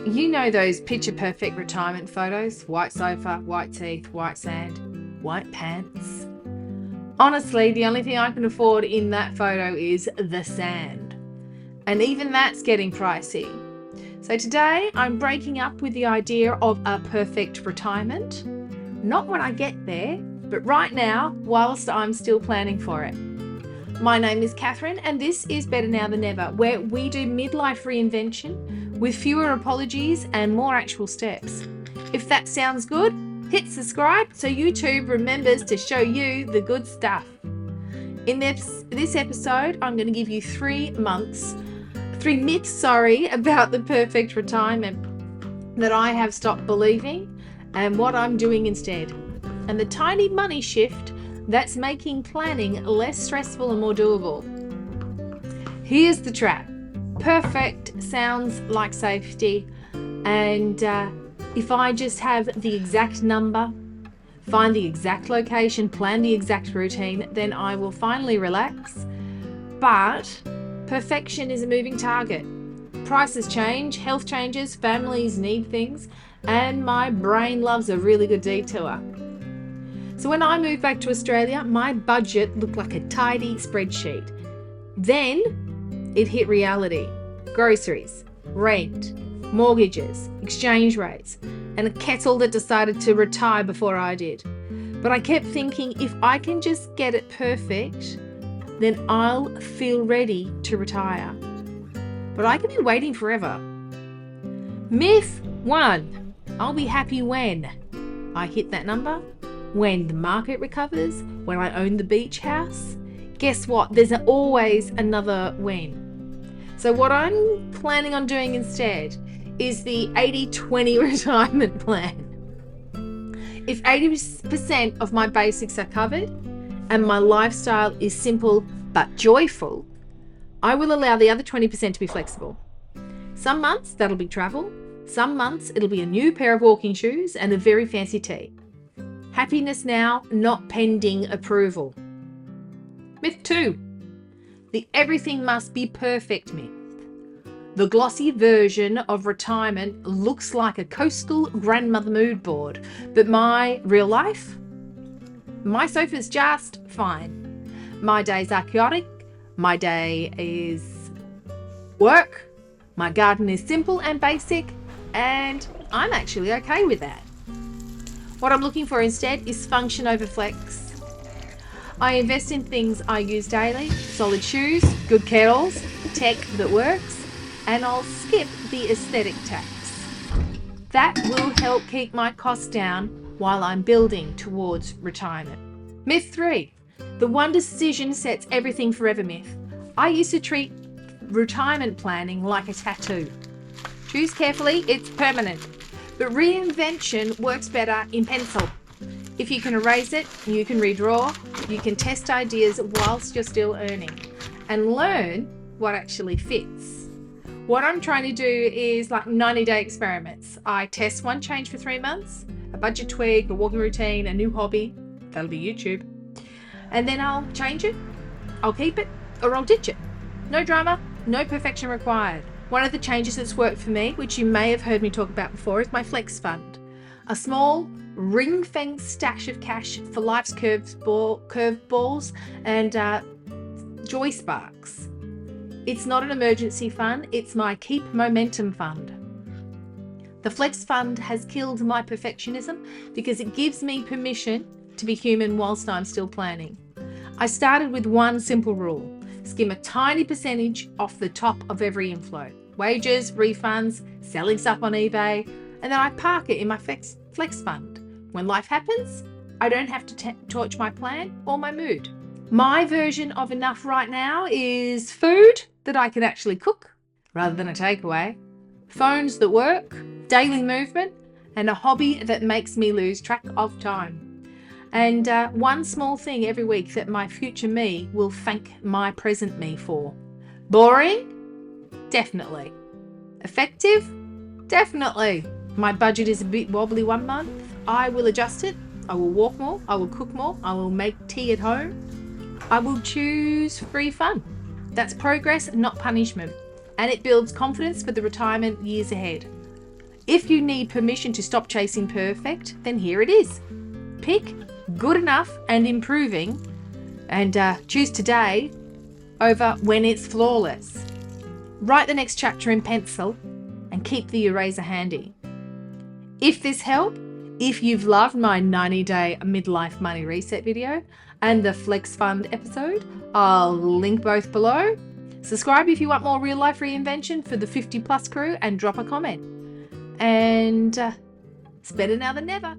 You know those picture perfect retirement photos? White sofa, white teeth, white sand, white pants. Honestly, the only thing I can afford in that photo is the sand. And even that's getting pricey. So today I'm breaking up with the idea of a perfect retirement. Not when I get there, but right now, whilst I'm still planning for it. My name is Catherine, and this is Better Now Than Never, where we do midlife reinvention with fewer apologies and more actual steps. If that sounds good, hit subscribe so YouTube remembers to show you the good stuff. In this episode, I'm going to give you 3 myths about the perfect retirement that I have stopped believing and what I'm doing instead. And the tiny money shift that's making planning less stressful and more doable. Here's the trap. Perfect sounds like safety, and if I just have the exact number, find the exact location, plan the exact routine, then I will finally relax. But perfection is a moving target. Prices change, health changes, families need things, and my brain loves a really good detour. So when I moved back to Australia, my budget looked like a tidy spreadsheet. Then it hit reality. Groceries, rent, mortgages, exchange rates, and a kettle that decided to retire before I did. But I kept thinking, if I can just get it perfect, then I'll feel ready to retire. But I could be waiting forever. Myth 1. I'll be happy when I hit that number, when the market recovers, when I own the beach house. Guess what? There's always another when. So what I'm planning on doing instead is the 80-20 retirement plan. If 80% of my basics are covered and my lifestyle is simple but joyful, I will allow the other 20% to be flexible. Some months that'll be travel. Some months it'll be a new pair of walking shoes and a very fancy tea. Happiness now, not pending approval. Myth 2. The everything must be perfect myth. The glossy version of retirement looks like a coastal grandmother mood board, but my real life? My sofa's just fine. My days are chaotic. My day is work. My garden is simple and basic, and I'm actually okay with that. What I'm looking for instead is function over flex. I invest in things I use daily, solid shoes, good kettles, tech that works, and I'll skip the aesthetic tax. That will help keep my costs down while I'm building towards retirement. Myth 3. The one decision sets everything forever myth. I used to treat retirement planning like a tattoo. Choose carefully, it's permanent. But reinvention works better in pencil. If you can erase it, you can redraw, you can test ideas whilst you're still earning and learn what actually fits. What I'm trying to do is like 90-day experiments. I test one change for 3 months, a budget tweak, a walking routine, a new hobby. That'll be YouTube. And then I'll change it, I'll keep it, or I'll ditch it. No drama, no perfection required. One of the changes that's worked for me, which you may have heard me talk about before, is my flex fund. A small ring-fenced stash of cash for life's curveballs and joy sparks. It's not an emergency fund, it's my keep momentum fund. The flex fund has killed my perfectionism because it gives me permission to be human whilst I'm still planning. I started with one simple rule. Skim a tiny percentage off the top of every inflow. Wages, refunds, selling stuff on eBay, and then I park it in my flex fund. When life happens, I don't have to torch my plan or my mood. My version of enough right now is food that I can actually cook rather than a takeaway, phones that work, daily movement, and a hobby that makes me lose track of time. And one small thing every week that my future me will thank my present me for. Boring? Definitely. Effective? Definitely. My budget is a bit wobbly one month. I will adjust it. I will walk more. I will cook more. I will make tea at home. I will choose free fun. That's progress, not punishment. And it builds confidence for the retirement years ahead. If you need permission to stop chasing perfect, then here it is. Pick good enough and improving, and choose today over when it's flawless. Write the next chapter in pencil and keep the eraser handy. If this helped, if you've loved my 90-day midlife money reset video and the Flex Fund episode, I'll link both below. Subscribe if you want more real life reinvention for the 50 plus crew, and drop a comment. And it's better now than never.